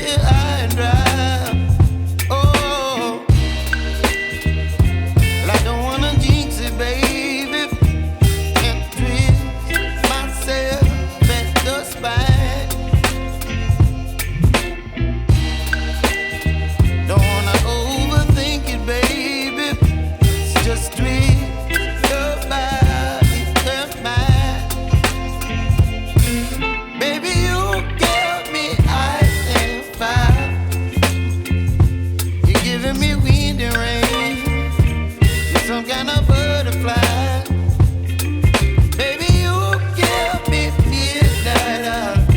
here high and dry. Oh, well, I don't wanna jinx it, baby, and twist myself at the spine. Don't wanna overthink it, baby. It's just twist your body and mine. Baby, you give me ice and fire. You're giving me wind and rain. You're some kind of butterfly. Baby, you give me midnight.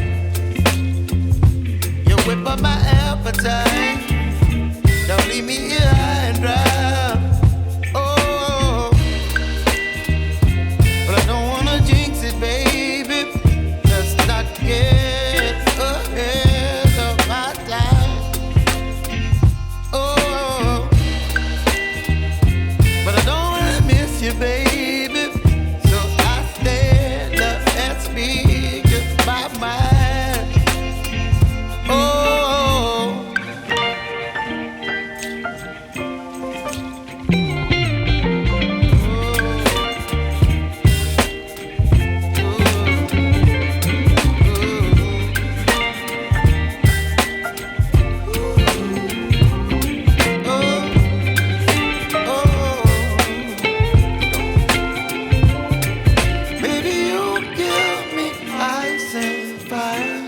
You whip up my appetite. Don't leave me here high and dry. Oh, but I don't wanna jinx it, baby. Let's not get ahead of my time. Oh, but I don't wanna miss you, baby. So I stand up and speak my mind. Oh. Baby, you give me ice and fire.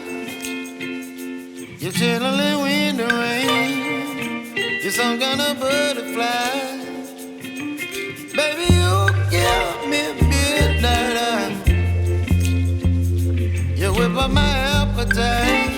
You're chilling wind and rain. You're some kind of butterfly. Baby, you give me midnight. You whip up my appetite.